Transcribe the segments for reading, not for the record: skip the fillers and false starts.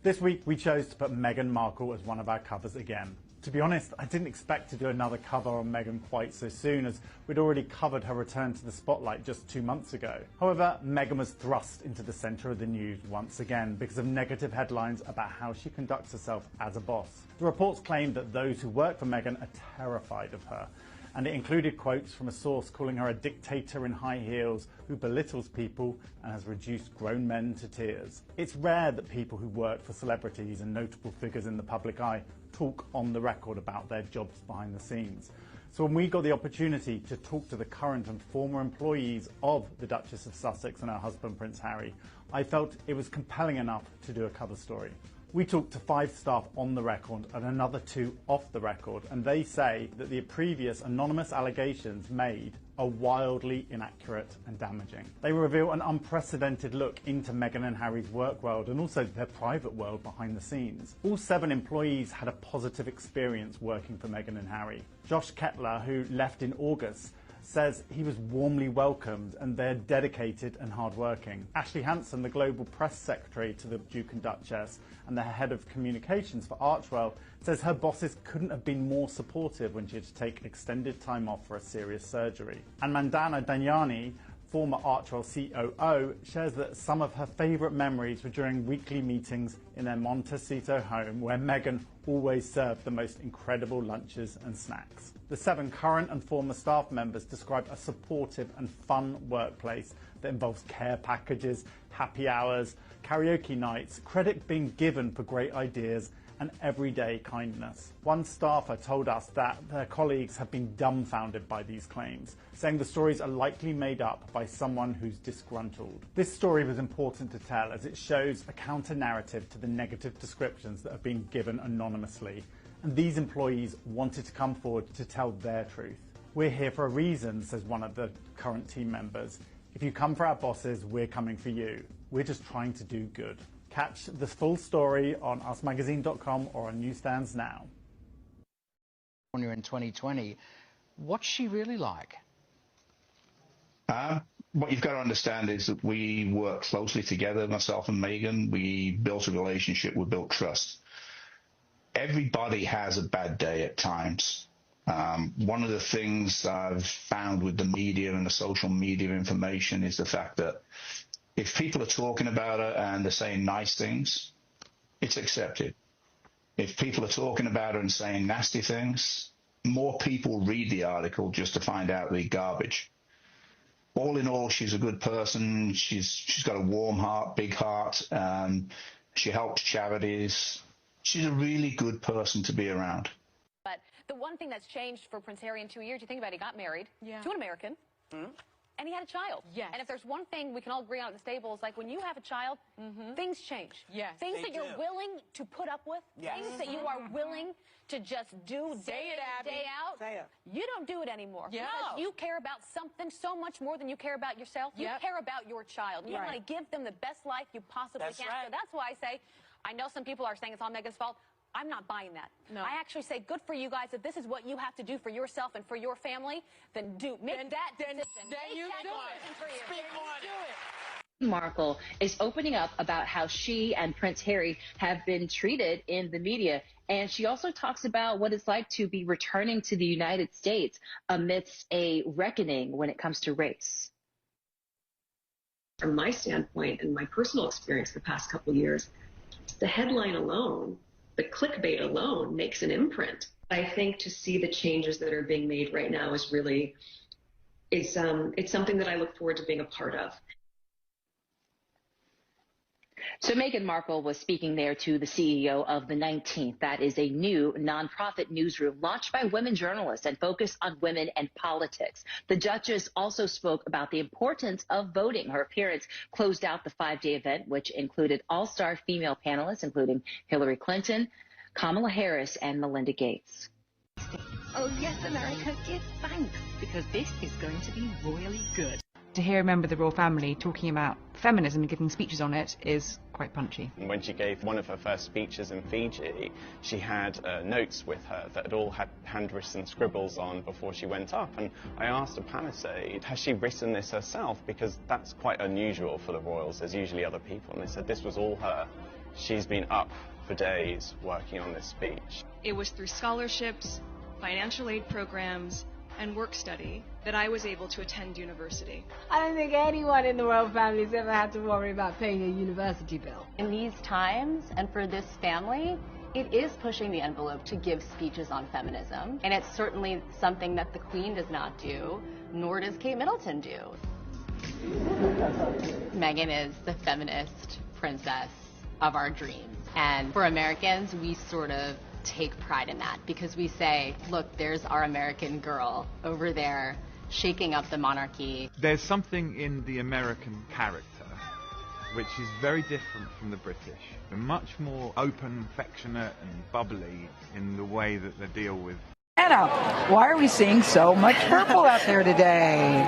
This week we chose to put Meghan Markle as one of our covers again. To be honest, I didn't expect to do another cover on Meghan quite so soon, as we'd already covered her return to the spotlight just 2 months ago. However, Meghan was thrust into the centre of the news once again because of negative headlines about how she conducts herself as a boss. The reports claimed that those who work for Meghan are terrified of her, and it included quotes from a source calling her a dictator in high heels who belittles people and has reduced grown men to tears. It's rare that people who work for celebrities and notable figures in the public eye talk on the record about their jobs behind the scenes. So when we got the opportunity to talk to the current and former employees of the Duchess of Sussex and her husband Prince Harry, I felt it was compelling enough to do a cover story. We talked to 5 staff on the record and another 2 off the record, and they say that the previous anonymous allegations made are wildly inaccurate and damaging. They reveal an unprecedented look into Meghan and Harry's work world and also their private world behind the scenes. All 7 employees had a positive experience working for Meghan and Harry. Josh Kettler, who left in August, says he was warmly welcomed and they're dedicated and hardworking. Ashley Hansen, the global press secretary to the Duke and Duchess and the head of communications for Archewell, says her bosses couldn't have been more supportive when she had to take extended time off for a serious surgery. And Mandana Danyani, former Archewell COO, shares that some of her favourite memories were during weekly meetings in their Montecito home, where Meghan always served the most incredible lunches and snacks. The 7 current and former staff members describe a supportive and fun workplace that involves care packages, happy hours, karaoke nights, credit being given for great ideas, and everyday kindness. One staffer told us that their colleagues have been dumbfounded by these claims, saying the stories are likely made up by someone who's disgruntled. This story was important to tell as it shows a counter-narrative to the negative descriptions that have been given anonymously, and these employees wanted to come forward to tell their truth. We're here for a reason, says one of the current team members. If you come for our bosses, we're coming for you. We're just trying to do good. Catch the full story on usmagazine.com or on newsstands now. When you're in 2020, what's she really like? What you've got to understand is that we work closely together, myself and Meghan. We built a relationship, we built trust. Everybody has a bad day at times. One of the things I've found with the media and the social media information is the fact that if people are talking about her and they're saying nice things, it's accepted. If people are talking about her and saying nasty things, more people read the article just to find out the garbage. All in all, she's a good person. She's got a warm heart, big heart. She helps charities. She's a really good person to be around. But the one thing that's changed for Prince Harry in 2 years, you think about it, he got married to an American. And he had a child. Yes. And if there's one thing we can all agree on at the stable, is like when you have a child, things change. Yes. Things that you're willing to put up with, things that you are willing to just do day out, you don't do it anymore. Because you care about something so much more than you care about yourself. You care about your child. You want to give them the best life you possibly can. So that's why I say, I know some people are saying it's all Meghan's fault. I'm not buying that. No. I actually say, good for you guys. If this is what you have to do for yourself and for your family, then make that decision. Then you do it. Speak on it. Markle is opening up about how she and Prince Harry have been treated in the media. And she also talks about what it's like to be returning to the United States amidst a reckoning when it comes to race. From my standpoint and my personal experience the past couple of years, the headline alone, the clickbait alone makes an imprint. I think to see the changes that are being made right now is really, it's something that I look forward to being a part of. So Meghan Markle was speaking there to the CEO of the 19th. That is a new nonprofit newsroom launched by women journalists and focused on women and politics. The Duchess also spoke about the importance of voting. Her appearance closed out the 5-day event, which included all-star female panelists, including Hillary Clinton, Kamala Harris, and Melinda Gates. Oh, yes, America, give thanks, because this is going to be royally good. To hear a member of the royal family talking about feminism and giving speeches on it is quite punchy. When she gave one of her first speeches in Fiji, she had notes with her that had all had handwritten scribbles on before she went up. And I asked a palisade, has she written this herself? Because that's quite unusual for the royals. There's usually other people. And they said this was all her. she's been up for days working on this speech. It was through scholarships, financial aid programs, and work study that I was able to attend university. I don't think anyone in the royal family's ever had to worry about paying a university bill. In these times, and for this family, it is pushing the envelope to give speeches on feminism, and it's certainly something that the Queen does not do, nor does Kate Middleton do. Meghan is the feminist princess of our dreams, and for Americans, we sort of take pride in that because we say, look, there's our American girl over there shaking up the monarchy. There's something in the American character which is very different from the British. They're much more open, affectionate and bubbly in the way that they deal with. Anna, why are we seeing so much purple out there today?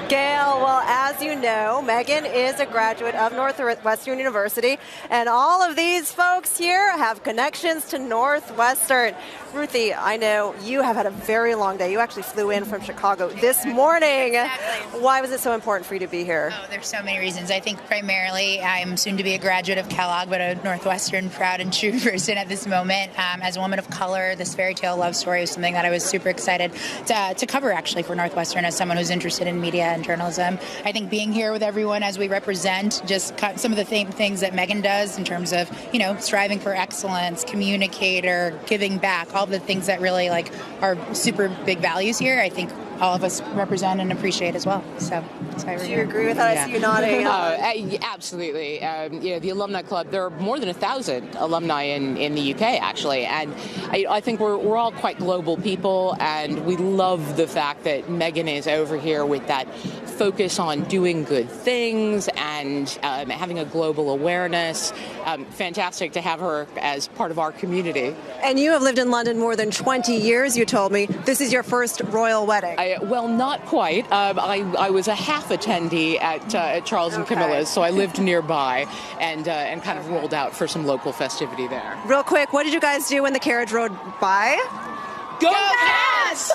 Gail, well, as you know, Meghan is a graduate of Northwestern University, and all of these folks here have connections to Northwestern. Ruthie, I know you have had a very long day. You actually flew in from Chicago this morning. Exactly. Why was it so important for you to be here? Oh, there's so many reasons. I think primarily I'm soon to be a graduate of Kellogg, but a Northwestern proud and true person at this moment. As a woman of color, this fairy tale love story was something that I was super excited to cover actually for Northwestern as someone who's interested in media and journalism. I think being here with everyone as we represent just some of the things that Meghan does in terms of, you know, striving for excellence, communicator, giving back, all the things that really like are super big values here, I think all of us represent and appreciate as well. So that's why we're Do here. you agree with that? Yeah. I see you nodding. Absolutely. You know, the Alumni Club, there are more than 1,000 alumni in the UK, actually. And I think we're all quite global people, and we love the fact that Meghan is over here with that focus on doing good things and having a global awareness. Fantastic to have her as part of our community. And you have lived in London more than 20 years, you told me. This is your first royal wedding. Well, not quite. I was a half attendee at Charles and Camilla's, so I lived nearby and kind of rolled out for some local festivity there. Real quick, what did you guys do when the carriage rode by? Go Cats!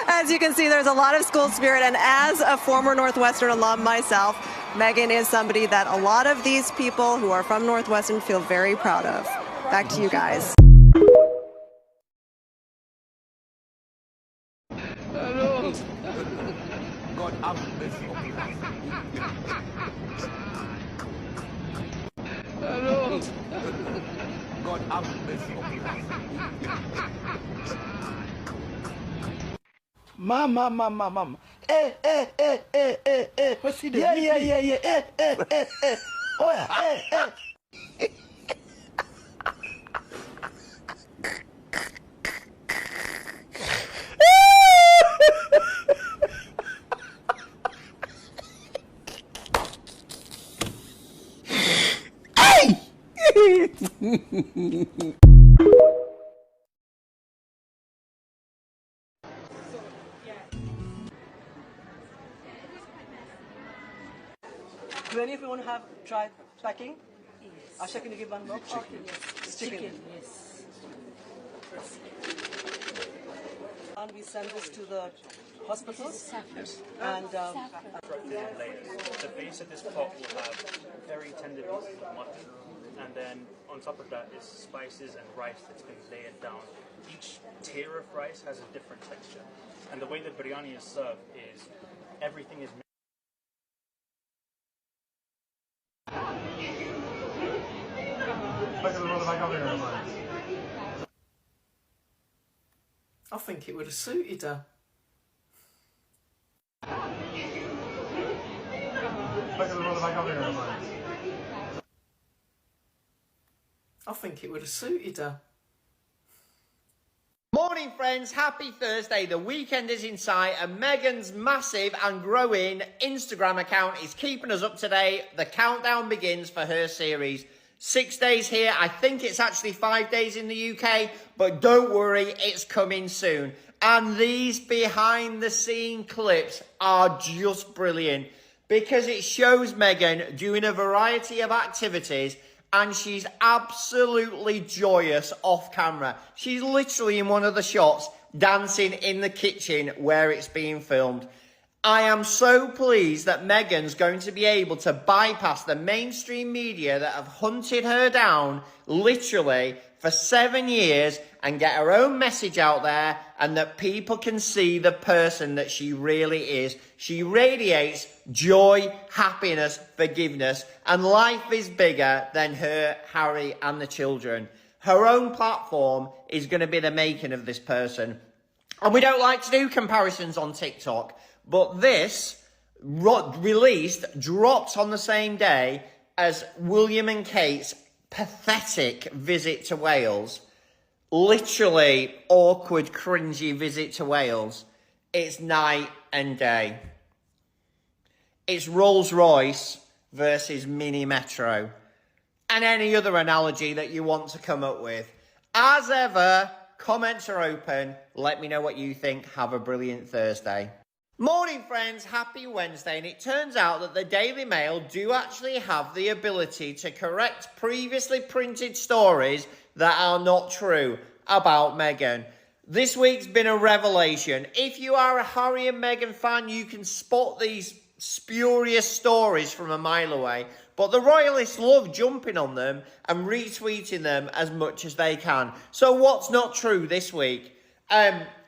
As you can see, there's a lot of school spirit, and as a former Northwestern alum myself, Meghan is somebody that a lot of these people who are from Northwestern feel very proud of. Back to you guys. Hello. God have mercy on me. Hello. God have mercy on me. Mama. Eh. What's he doing? Yeah. Eh. Oh yeah. Eh. Do any of you want to have tried packing? Yes. Asha, can you give one more? Okay, yes. It's chicken. Yes. And we send this to the hospitals. And the base of this pot will have very tender pieces of mutton, and then on top of that is spices and rice that's been layered down. Each tier of rice has a different texture, and the way that biryani is served is everything is I think it would have suited her. I think it would have suited her. Morning friends, happy Thursday. The weekend is in sight and Meghan's massive and growing Instagram account is keeping us up to date. The countdown begins for her series. 6 days here, I think it's actually 5 days in the UK, but don't worry, it's coming soon. And these behind the scene clips are just brilliant because it shows Meghan doing a variety of activities and she's absolutely joyous off camera. She's literally in one of the shots dancing in the kitchen where it's being filmed. I am so pleased that Meghan's going to be able to bypass the mainstream media that have hunted her down literally for 7 years and get her own message out there, and that people can see the person that she really is. She radiates joy, happiness, forgiveness, and life is bigger than her, Harry, and the children. Her own platform is going to be the making of this person. And we don't like to do comparisons on TikTok, but this released, dropped on the same day as William and Kate's pathetic visit to Wales. Literally awkward, cringy visit to Wales. It's night and day. It's Rolls Royce versus Mini Metro. And any other analogy that you want to come up with. As ever, comments are open. Let me know what you think. Have a brilliant Thursday. Morning, friends. Happy Wednesday. And it turns out that the Daily Mail do actually have the ability to correct previously printed stories that are not true about Meghan. This week's been a revelation. If you are a Harry and Meghan fan, you can spot these spurious stories from a mile away. But the royalists love jumping on them and retweeting them as much as they can. So what's not true this week?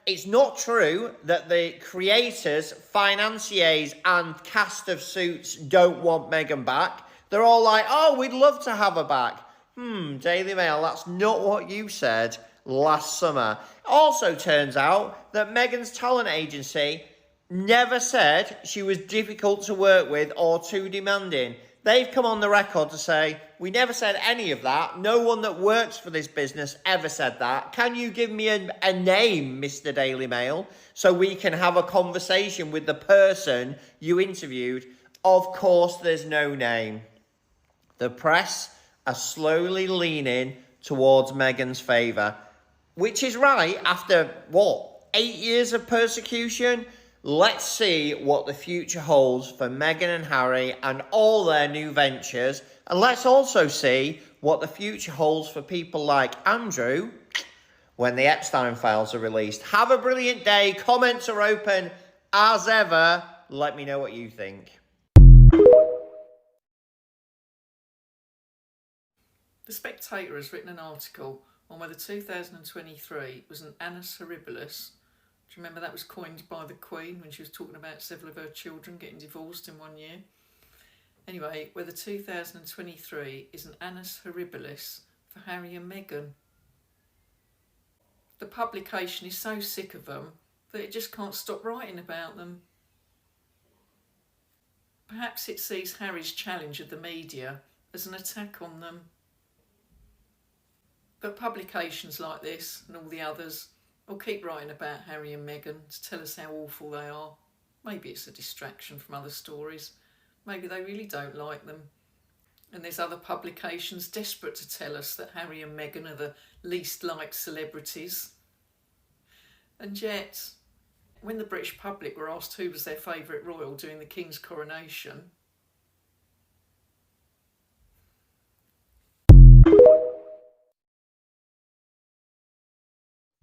It's not true that the creators, financiers and cast of Suits don't want Meghan back. They're all like, oh, we'd love to have her back. Daily Mail, that's not what you said last summer. Also turns out that Meghan's talent agency never said she was difficult to work with or too demanding. They've come on the record to say, we never said any of that. No one that works for this business ever said that. Can you give me a name, Mr. Daily Mail, so we can have a conversation with the person you interviewed? Of course, there's no name. The press are slowly leaning towards Meghan's favour, which is right after, 8 years of persecution? Let's see what the future holds for Meghan and Harry and all their new ventures. And let's also see what the future holds for people like Andrew when the Epstein files are released. Have a brilliant day. Comments are open as ever. Let me know what you think. The Spectator has written an article on whether 2023 was an annus horribilis. Do you remember that was coined by the Queen when she was talking about several of her children getting divorced in 1 year? Anyway, whether 2023 is an annus horribilis for Harry and Meghan. The publication is so sick of them that it just can't stop writing about them. Perhaps it sees Harry's challenge of the media as an attack on them. But publications like this and all the others will keep writing about Harry and Meghan to tell us how awful they are. Maybe it's a distraction from other stories. Maybe they really don't like them. And there's other publications desperate to tell us that Harry and Meghan are the least liked celebrities. And yet, when the British public were asked who was their favourite royal during the King's coronation,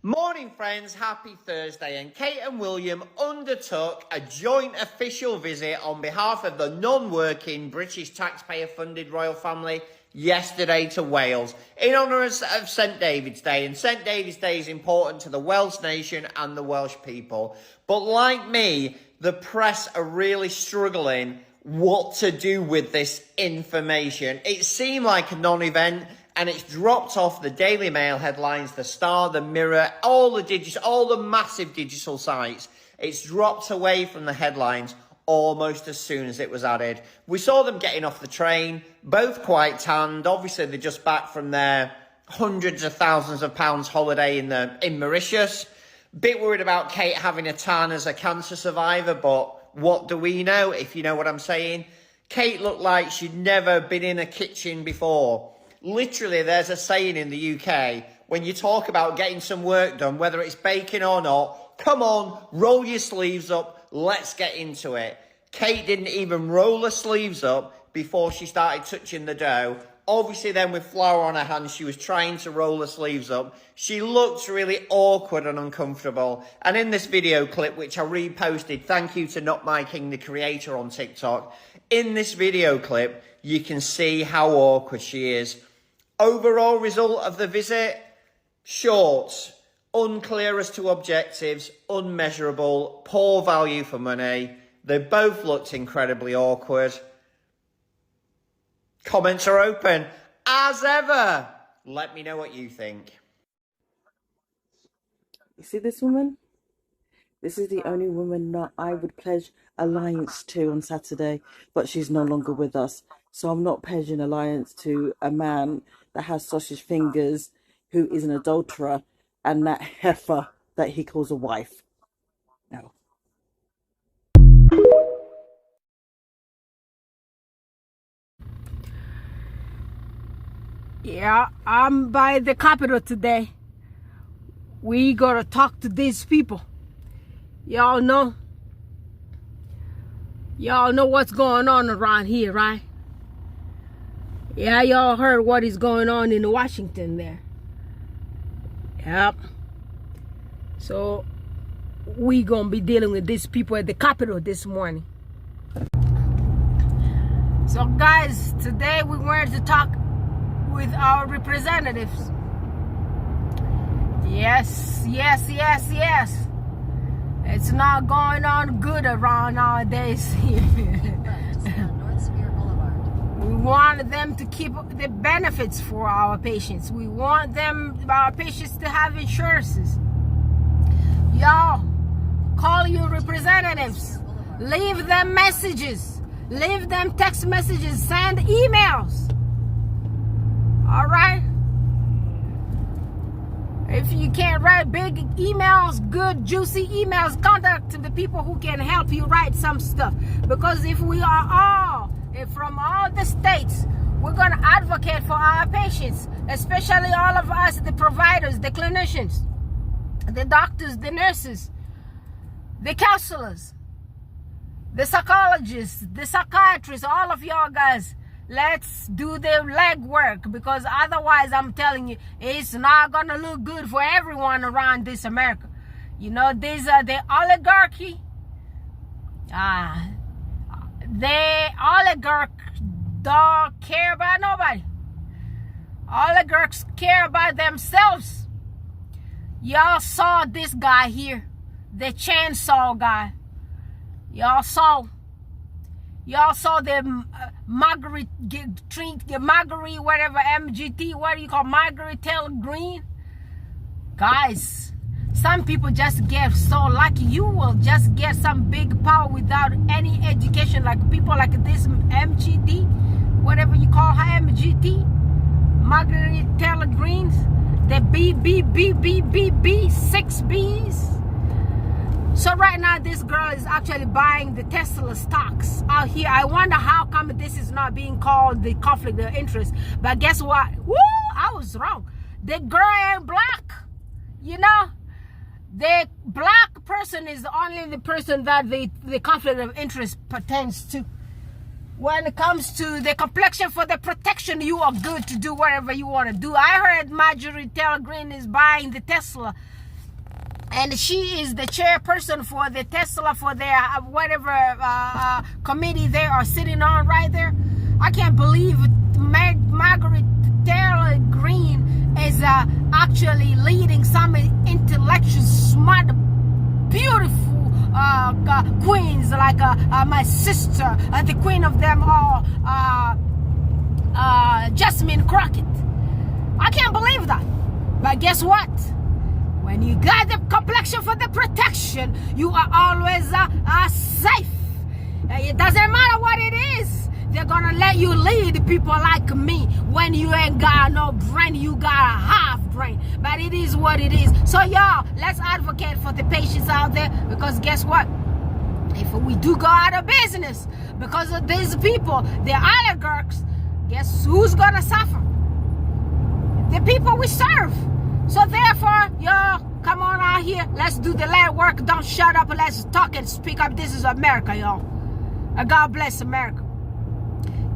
Morning, friends. Happy Thursday. And Kate and William undertook a joint official visit on behalf of the non-working British taxpayer-funded royal family yesterday to Wales in honour of St David's Day. And St David's Day is important to the Welsh nation and the Welsh people. But like me, the press are really struggling what to do with this information. It seemed like a non-event, and it's dropped off the Daily Mail headlines, the Star, the Mirror, all the massive digital sites. It's dropped away from the headlines almost as soon as it was added. We saw them getting off the train, both quite tanned. Obviously, they're just back from their hundreds of thousands of pounds holiday in Mauritius. Bit worried about Kate having a tan as a cancer survivor, but what do we know, if you know what I'm saying? Kate looked like she'd never been in a kitchen before. Literally, there's a saying in the UK, when you talk about getting some work done, whether it's baking or not, come on, roll your sleeves up, let's get into it. Kate didn't even roll her sleeves up before she started touching the dough. Obviously then with flour on her hands, she was trying to roll her sleeves up. She looked really awkward and uncomfortable. And in this video clip, which I reposted, thank you to Not My King, the creator on TikTok. In this video clip, you can see how awkward she is. Overall result of the visit, short, unclear as to objectives, unmeasurable, poor value for money. They both looked incredibly awkward. Comments are open, as ever. Let me know what you think. You see this woman? This is the only woman that I would pledge alliance to on Saturday, but she's no longer with us. So I'm not pledging alliance to a man that has sausage fingers, who is an adulterer, and that heifer that he calls a wife. No. Yeah, I'm by the Capitol today. We gotta talk to these people. Y'all know what's going on around here, right? Yeah, y'all heard what is going on in Washington there. Yep. So we gonna be dealing with these people at the Capitol this morning. So guys, today we wanted to talk with our representatives. Yes. It's not going on good around nowadays here. We want them to keep the benefits for our patients. We want our patients to have insurances. Y'all, call your representatives. Leave them messages. Leave them text messages. Send emails. All right? If you can't write big emails, good, juicy emails, contact the people who can help you write some stuff. Because if we are all, from all the states, we're going to advocate for our patients, especially all of us, the providers, the clinicians, the doctors, the nurses, the counselors, the psychologists, the psychiatrists, all of y'all guys. Let's do the legwork, because otherwise, I'm telling you, it's not going to look good for everyone around this America. You know, these are the oligarchy. The oligarch don't care about nobody. Oligarchs care about themselves. Y'all saw this guy here, the chainsaw guy. Y'all saw the Marguerite, whatever, MGT, what do you call, Marguerite Taylor Greene? Guys, some people just get so lucky. You will just get some big power without any education, like people like this MGT, whatever you call her, MGT, Marguerite Taylor Greene, the BBBBBB, 6 Bs. So right now, this girl is actually buying the Tesla stocks out here. I wonder how come this is not being called the conflict of interest. But guess what? Woo! I was wrong. The girl ain't black. You know? The black person is only the person that the conflict of interest pertains to. When it comes to the complexion for the protection, you are good to do whatever you want to do. I heard Marjorie Taylor Greene is buying the Tesla. And she is the chairperson for the Tesla, for their whatever committee they are sitting on right there. I can't believe Margaret Taylor Greene is actually leading some intellectual, smart, beautiful queens like my sister, the queen of them all, Jasmine Crockett. I can't believe that. But guess what? When you got the complexion for the protection, you are always safe. It doesn't matter what it is. They're going to let you lead people like me. When you ain't got no brain, you got a half brain. But it is what it is. So y'all, let's advocate for the patients out there. Because guess what? If we do go out of business because of these people, the oligarchs, guess who's going to suffer? The people we serve. So therefore, y'all, come on out here. Let's do the leg work. Don't shut up. Let's talk and speak up. This is America, y'all. God bless America.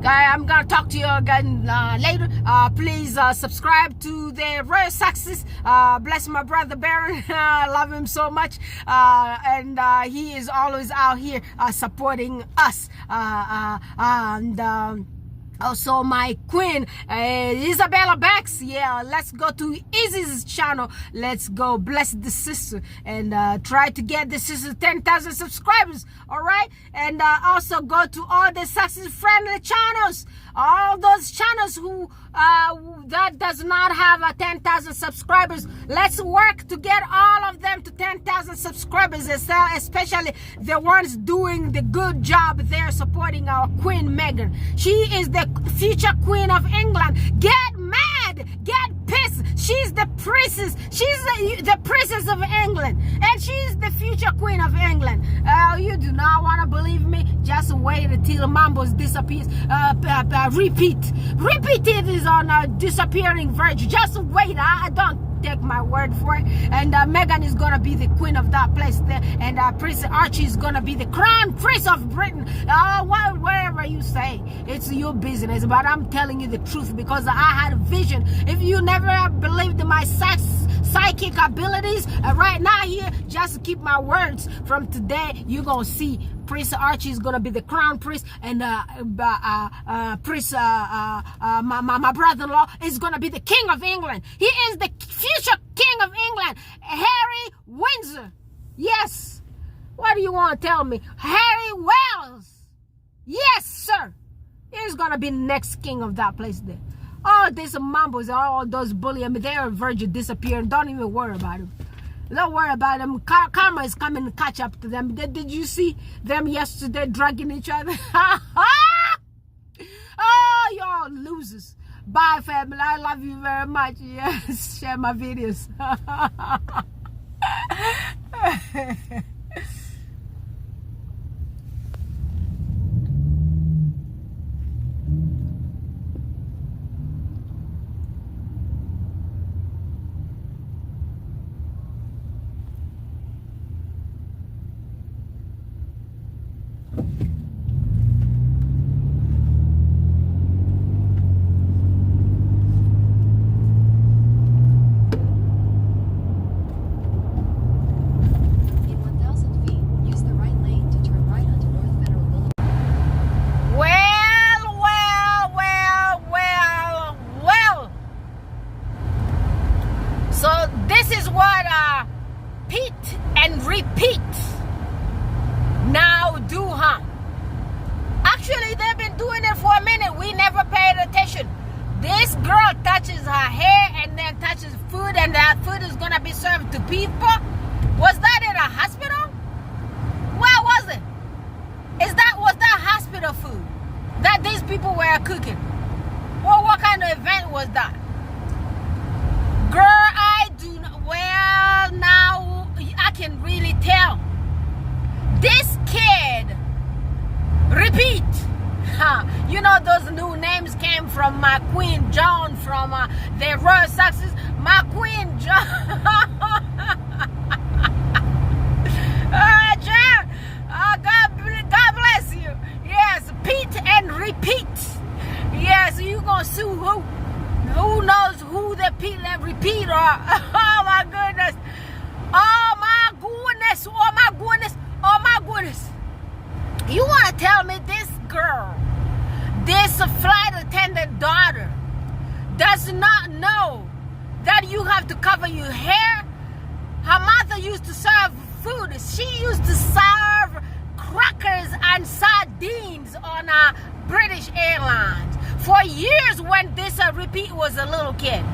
I'm gonna talk to you again later. Please subscribe to the Royal Success. Bless my brother Baron. I love him so much. And he is always out here supporting us. Also my queen Isabella Bax. Yeah, let's go to Izzy's channel. Let's go bless the sister and try to get the sister 10,000 subscribers. All right, and also go to all the success friendly channels, all those channels who that does not have 10,000 subscribers. Let's work to get all of them to 10,000 subscribers, especially the ones doing the good job there supporting our Queen Meghan. She is the future Queen of England. Get mad, get pissed. She's the princess. She's the princess of England, and she's the future Queen of England. You do not want to believe me? Just wait until Mambo's disappears. Repeat it is on a disappearing verge. Just wait. I don't take my word for it. And Meghan is gonna be the queen of that place there, and Prince Archie is gonna be the crown prince of Britain. Whatever you say, it's your business, but I'm telling you the truth because I had a vision. If you never believed in my psychic abilities, right now here, just keep my words. From today, you're gonna see Prince Archie is gonna be the crown prince, and Prince my brother-in-law is gonna be the king of England. He is the future king of England, Harry Windsor. Yes. What do you want to tell me? Harry Wells. Yes, sir. He's gonna be the next king of that place there. All these mambos, all those bullies, I mean, they're virgin disappearing. Don't even worry about them. Don't worry about them. Karma is coming to catch up to them. Did you see them yesterday dragging each other? Oh, y'all losers. Bye, family. I love you very much. Yes, share my videos. Actually, they've been doing it for a minute. We never paid attention. This girl touches her hair and then touches food, and that food is gonna be served to people. Was that in a hospital? Where was it? Was that hospital food that these people were cooking? Well, what kind of event was that? Girl, I do not. Well, now I can really tell. This kid, repeat. You know those new names came from my Queen John from the Royal Success. My Queen John. John, God bless you. Yes, Pete and repeat. Yes, you gonna sue who? Who knows who the Pete and repeat are? Oh my goodness. Oh my goodness. Oh my goodness. Oh my goodness. You want to tell me this girl, this flight attendant daughter, does not know that you have to cover your hair? Her mother used to serve food. She used to serve crackers and sardines on British Airlines for years when this repeat was a little kid.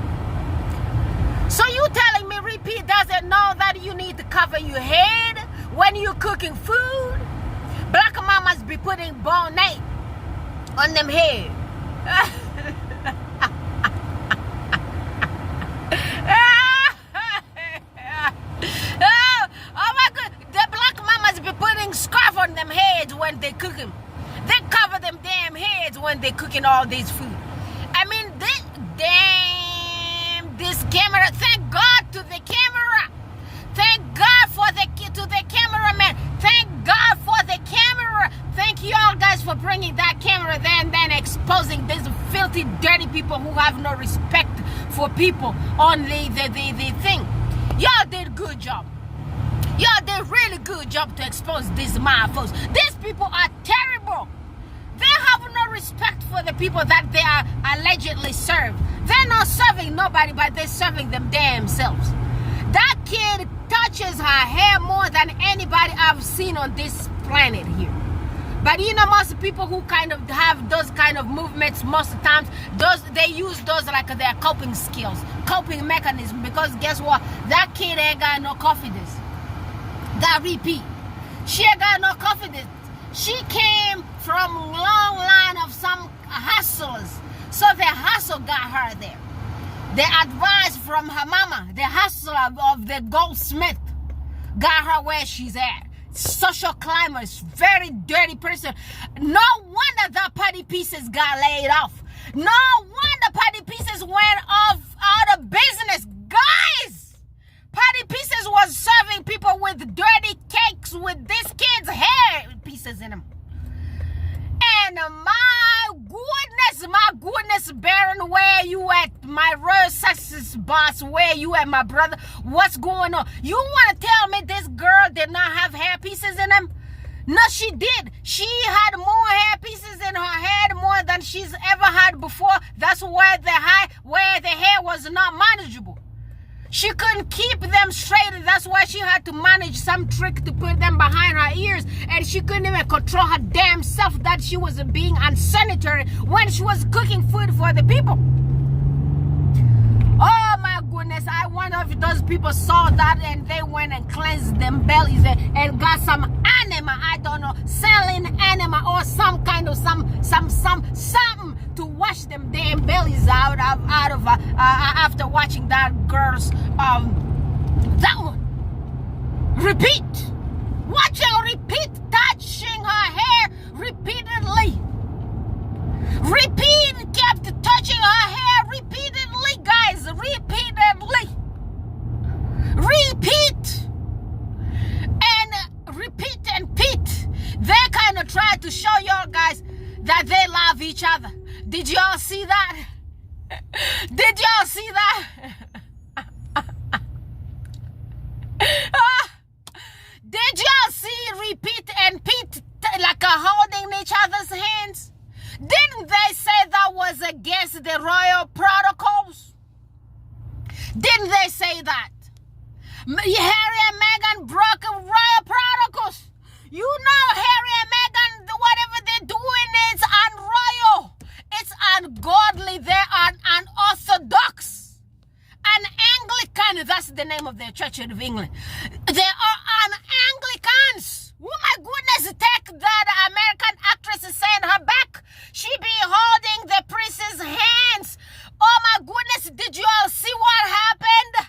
So you telling me repeat doesn't know that you need to cover your head when you're cooking food? Black mamas be putting bonnet on them head. Oh my God, the black mamas be putting scarf on them heads when they cooking. They cover them damn heads when they cooking all this food. I mean, this camera. Thank God to the camera. Thank God to the cameraman. Thank God for the camera. Thank you all guys for bringing that camera there and then exposing exposing these filthy, dirty people who have no respect for people. Only the thing. Y'all did a good job. Y'all did a really good job to expose these motherfuckers. These people are terrible. They have no respect for the people that they are allegedly served. They're not serving nobody, but they're serving them damn selves. That kid touches her hair more than anybody I've seen on this planet here. But you know, most people who kind of have those kind of movements, most of the times, they use those like their coping skills, coping mechanism. Because guess what? That kid ain't got no confidence. That repeat. She ain't got no confidence. She came from a long line of some hustlers. So the hustle got her there. The advice from her mama, the hustler of the goldsmith, got her where she's at. Social climbers, very dirty person. No wonder the Party Pieces got laid off. No wonder Party Pieces went out of business. Guys, Party Pieces was serving people with dirty cakes with this kid's hair pieces in them. And my goodness, Baron, where you at? My royal sexist boss, where you at, my brother? What's going on? You want to tell me this girl did not have hair pieces in them? No, she did. She had more hair pieces in her head more than she's ever had before. That's where the hair was not manageable. She couldn't keep them straight. That's why she had to manage some trick to put them behind her ears. And she couldn't even control her damn self that she was being unsanitary when she was cooking food for the people. Oh my goodness. I wonder if those people saw that and they went and cleansed them bellies and got some anima, I don't know, selling anima or some kind of something to wash them damn bellies out of after watching that girl's that one. Repeat. Watch her repeat, touching her hair repeatedly. Repeat, kept touching her hair repeatedly, guys, repeatedly. Repeat. And repeat and repeat. They kind of tried to show y'all guys that they love each other. Did y'all see that? Did y'all see that? Did y'all see repeat and repeat like holding each other's hands? Didn't they say that was against the royal protocols? Didn't they say that? Harry and Meghan broke royal protocols. You know Harry and Meghan, whatever they're doing is unroyal. It's ungodly. They are unorthodox. An-Anglican, that's the name of their Church of England. They are an-Anglicans. Oh my goodness, take that American actress is saying her back. She be holding the prince's hands. Oh my goodness, did you all see what happened?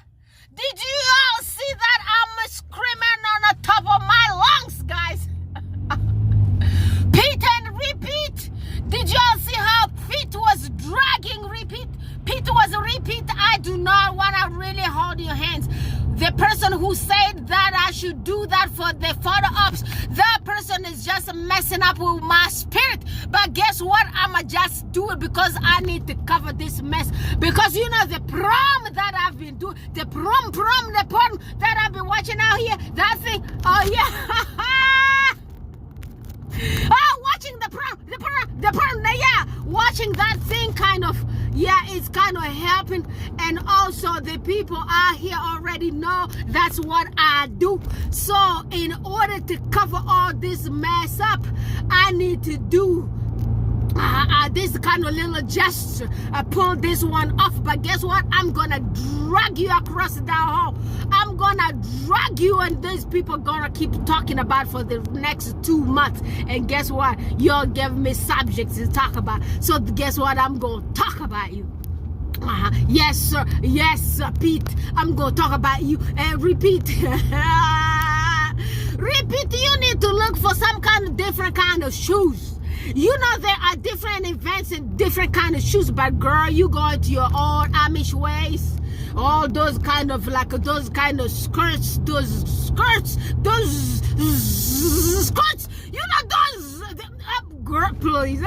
Did you all see that? I'm screaming on the top of my lungs, guys. Repeat and repeat. Did y'all see how Pete was dragging repeat? Pete was repeat. I do not want to really hold your hands. The person who said that I should do that for the photo ops, that person is just messing up with my spirit. But guess what? I'ma just do it because I need to cover this mess. Because you know the prom that I've been doing, the prom that I've been watching out here, that thing, oh yeah. Watching the prom, yeah, watching that thing kind of, yeah, it's kind of helping. And also the people out here already know that's what I do. So in order to cover all this mess up, I need to do this kind of little gesture. I pull this one off, but guess what? I'm gonna drag you across that hall. I'm gonna drag you, and these people gonna keep talking about for the next 2 months. And guess what? You'll give me subjects to talk about. So guess what? I'm gonna talk about you. Yes, sir. Yes, sir, Pete. I'm gonna talk about you and repeat. Repeat. You need to look for some kind of different kind of shoes. You know there are different events and different kind of shoes, but girl, you go into your own Amish ways. All those kind of skirts, you know those, girl, please.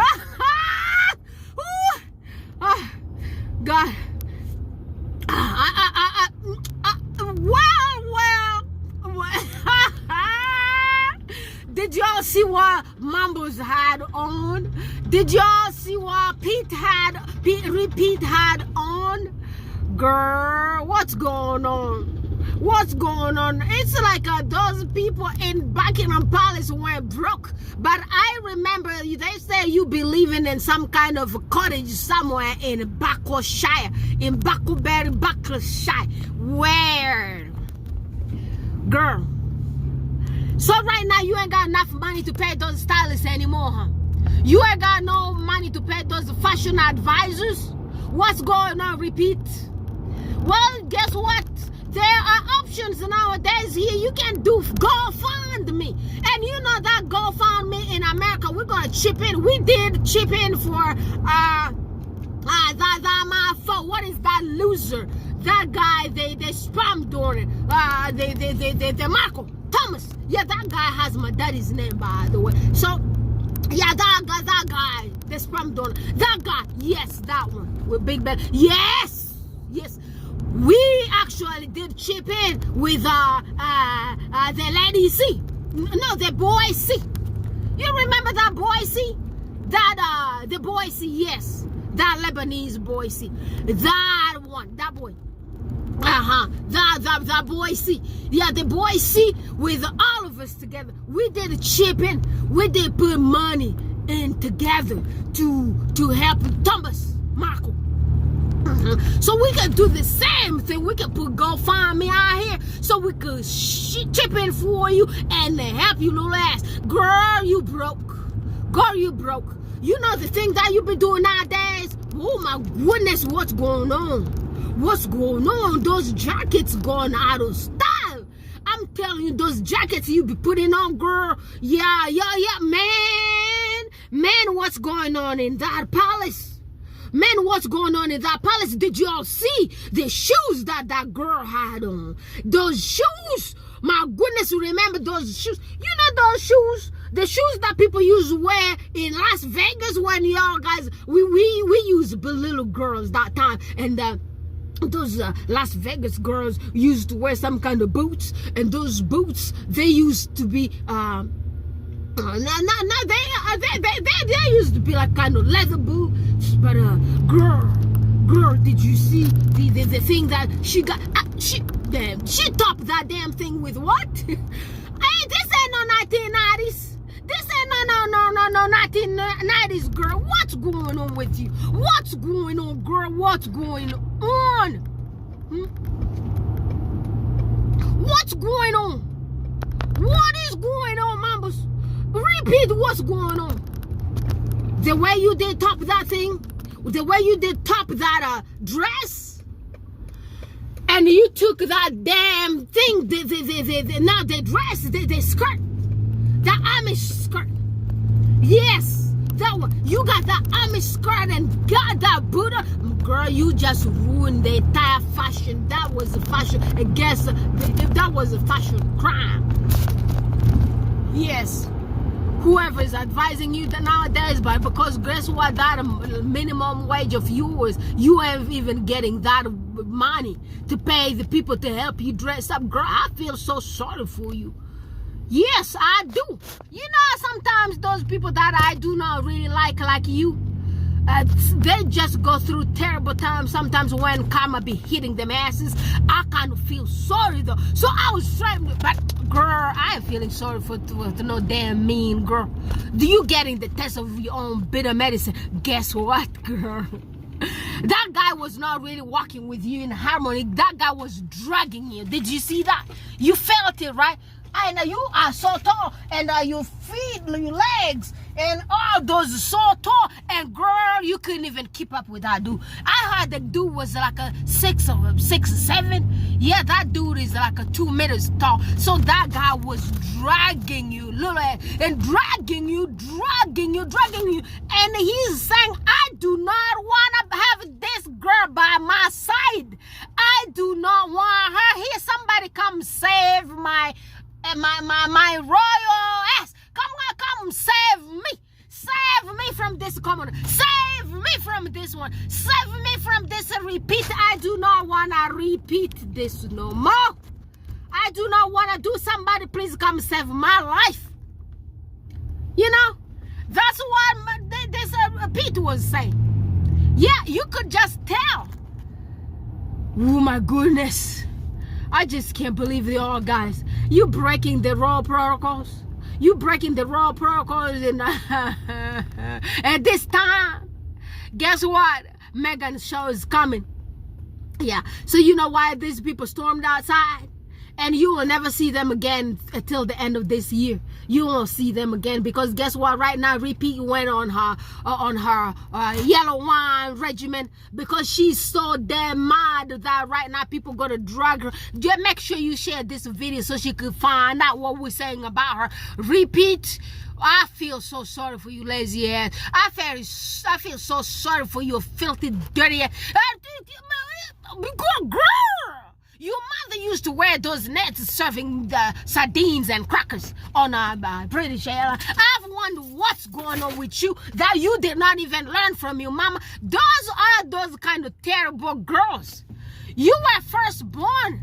God. Well. Did y'all see what Mambo's had on? Did y'all see what Pete had on? Girl, what's going on? What's going on? It's like those people in Buckingham Palace went broke. But I remember they say you be living in some kind of cottage somewhere in Buckinghamshire, in Buckinghamshire. Where? Girl. So right now you ain't got enough money to pay those stylists anymore, huh? You ain't got no money to pay those fashion advisors? What's going on? Repeat. Well, guess what? There are options nowadays here. You can do GoFundMe. And you know that GoFundMe in America, we're going to chip in. We did chip in for, what is that loser? That guy, they spammed on it. Marco Thomas. Yeah, that guy has my daddy's name, by the way. So, yeah, that guy, they spammed on it. That guy, yes, that one with Big Ben. Yes. We actually did chip in with the lady C. No, the boy C. You remember that boy C? That the boy C, yes. That Lebanese boy C. That one, that boy. That boy C. Yeah, the boy C with all of us together. We did chip in. We did put money in together to help Thomas, Marco. So we can do the same thing. We can put GoFundMe out here so we could chip in for you and help you little ass. Girl, you broke. Girl, you broke. You know the thing that you've been doing nowadays? Oh my goodness, what's going on? What's going on? Those jackets going out of style. I'm telling you, those jackets you be putting on, girl. Yeah, man, what's going on in that palace? Man, what's going on in that palace? Did y'all see the shoes that girl had on? Those shoes, my goodness, remember those shoes? You know those shoes? The shoes that people used to wear in Las Vegas when y'all guys, we used to be little girls that time. And those Las Vegas girls used to wear some kind of boots. And those boots, they used to be, they used to be like kind of leather boots. But girl, did you see the thing that she got? She topped that damn thing with what? Hey, this ain't no 1990s. This ain't no 1990s, girl. What's going on with you? What's going on, girl? What's going on? What's going on? What is going on, Mambas? Repeat what's going on. The way you did top that thing, the way you did top that dress, and you took that damn thing, the dress, the skirt, the Amish skirt. Yes, that one. You got that Amish skirt and got that Buddha. Girl, you just ruined the entire fashion. That was a fashion. I guess that was a fashion crime. Yes. Whoever is advising you nowadays, but because guess what, that minimum wage of yours, you ain't even getting that money to pay the people to help you dress up. Girl, I feel so sorry for you. Yes, I do. You know, sometimes those people that I do not really like you, they just go through terrible times. Sometimes when karma be hitting them asses, I kind of feel sorry though. So I was trying, but girl, I ain't feeling sorry for no damn mean girl. Do you getting the test of your own bitter medicine? Guess what, girl? That guy was not really walking with you in harmony. That guy was dragging you. Did you see that? You felt it, right? And you are so tall, and your feet, your legs, and all those so tall, and girl, you couldn't even keep up with that dude. I heard the dude was like a 6 or 7. Yeah, that dude is like a 2 meters tall. So that guy was dragging you, little, and dragging you, and he's saying, I do not want to have this girl by my side. I do not want her here. Somebody come save my royal ass. Come save me from this commoner. Save me from this one. Save repeat. I do not want to repeat this no more. I do not want to do. Somebody please come save my life. You know, that's what this Pete was saying. Yeah, you could just tell. Oh my goodness. I just can't believe it all, guys. You breaking the raw protocols. You breaking the raw protocols and at this time. Guess what? Meghan's show is coming. Yeah. So you know why these people stormed outside? And you will never see them again until the end of this year. You won't see them again because guess what? Right now, Repeat went on her yellow wine regimen because she's so damn mad that right now people gonna drag her. Just make sure you share this video so she could find out what we're saying about her. Repeat. I feel so sorry for you, lazy ass. I feel so sorry for you, filthy, dirty ass. Girl. Your mother used to wear those nets serving the sardines and crackers on a British Airlines. I've wondered what's going on with you that you did not even learn from your mama. Those are those kind of terrible girls. You were firstborn.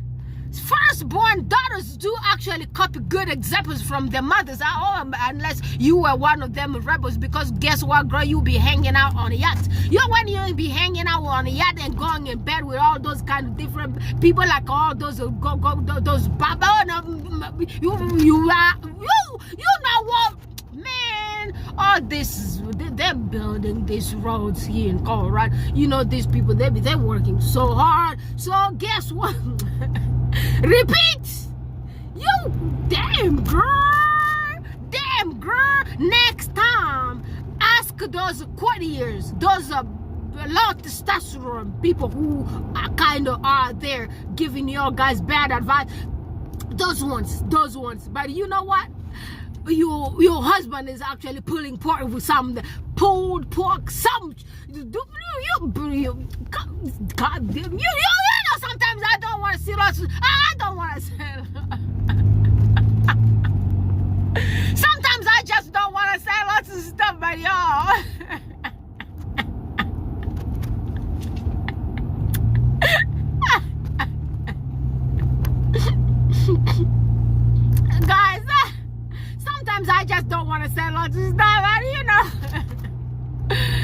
Firstborn daughters do actually copy good examples from their mothers, unless you were one of them rebels, because guess what, girl, you be hanging out on a yacht. When you be hanging out on a yacht and going in bed with all those kind of different people, like all those baba, you know what, man, all this, they're building these roads here in Colorado. You know, these people, they're working so hard. So guess what? Repeat! You damn girl! Damn girl! Next time, ask those courtiers, those low testosterone people who are there giving your guys bad advice. Those ones. But you know what? Your husband is actually pulling pork with some pulled pork. God damn you! Sometimes I don't want to see lots. I don't want to see. Sometimes I just don't want to say lots of stuff, but y'all. Guys, sometimes I just don't want to say lots of stuff, but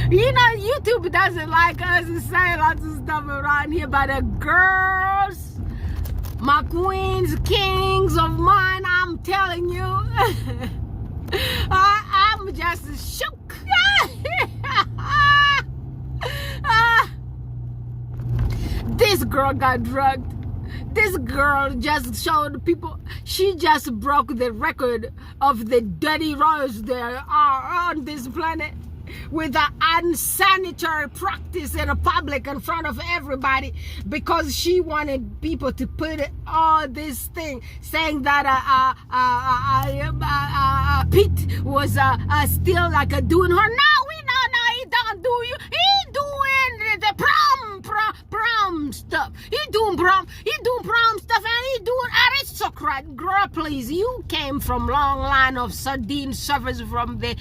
you know, YouTube doesn't like us to say lots of stuff around here, but the girls, my queens, kings of mine, I'm telling you, I'm just shook. This girl got drugged. This girl just showed people, she just broke the record of the dirty roads there are on this planet. With an unsanitary practice in a public in front of everybody, because she wanted people to put all this thing saying that Pete was still like doing her. No, he don't do you. He doing the prom stuff. He doing prom stuff, and he doing aristocrat. Girl, please, you came from long line of sardine servers from the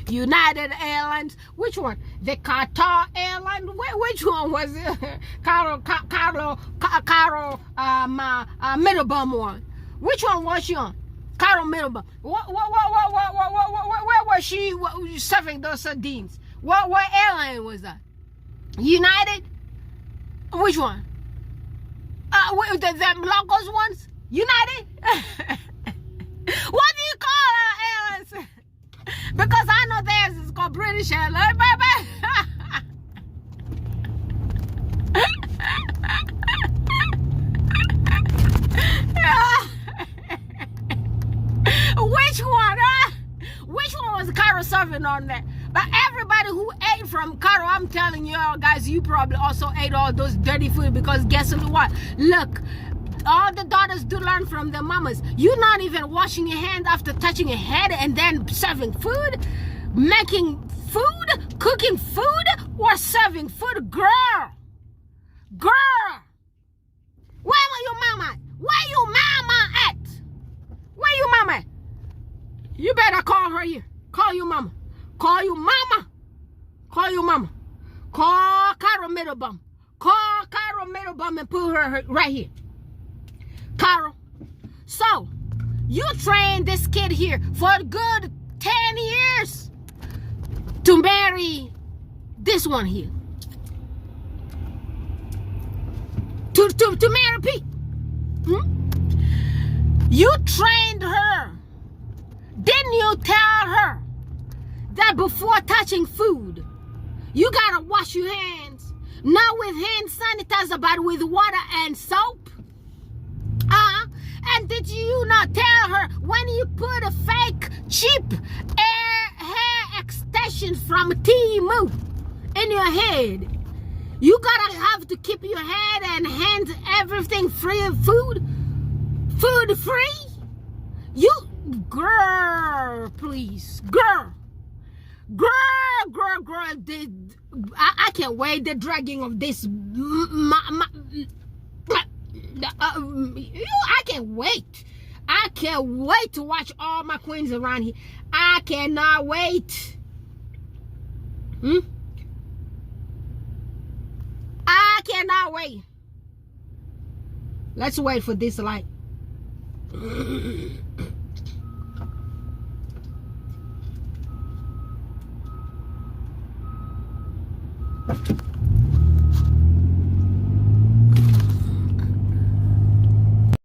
United Airlines. Which one? The Qatar Airlines? Which one was it? Carol Middlebaum one. Which one was she on? Carol Middlebaum. Where was she serving those sardines? What airline was that? United? Which one? The locals ones? United? What do you call airlines? Because I know theirs is called British Airlines, baby. Which one? Which one was Caro serving on there? But everybody who ate from Caro, I'm telling you all guys, you probably also ate all those dirty food, because guess what? Look, all the daughters do learn from their mamas. You're not even washing your hands after touching your head and then serving food, making food, cooking food, or serving food. Girl, where your mama at? Where your mama at? Where your mama at? You better call her here. Call your mama. Call your mama. Call your mama. Call Carol Middlebum. Call Carol Middlebum and put her right here. Carol. So, you trained this kid here for a good 10 years to marry this one here. To marry Pete. You trained her. Didn't you tell her that before touching food, you gotta wash your hands? Not with hand sanitizer, but with water and soap? And did you not tell her when you put a fake, cheap hair extension from Temu in your head, you gotta have to keep your head and hands, everything free of food? Food free? You, girl, please, girl. I can't wait the dragging of this. I can't wait. I can't wait to watch all my queens around here. I cannot wait. I cannot wait. Let's wait for this light.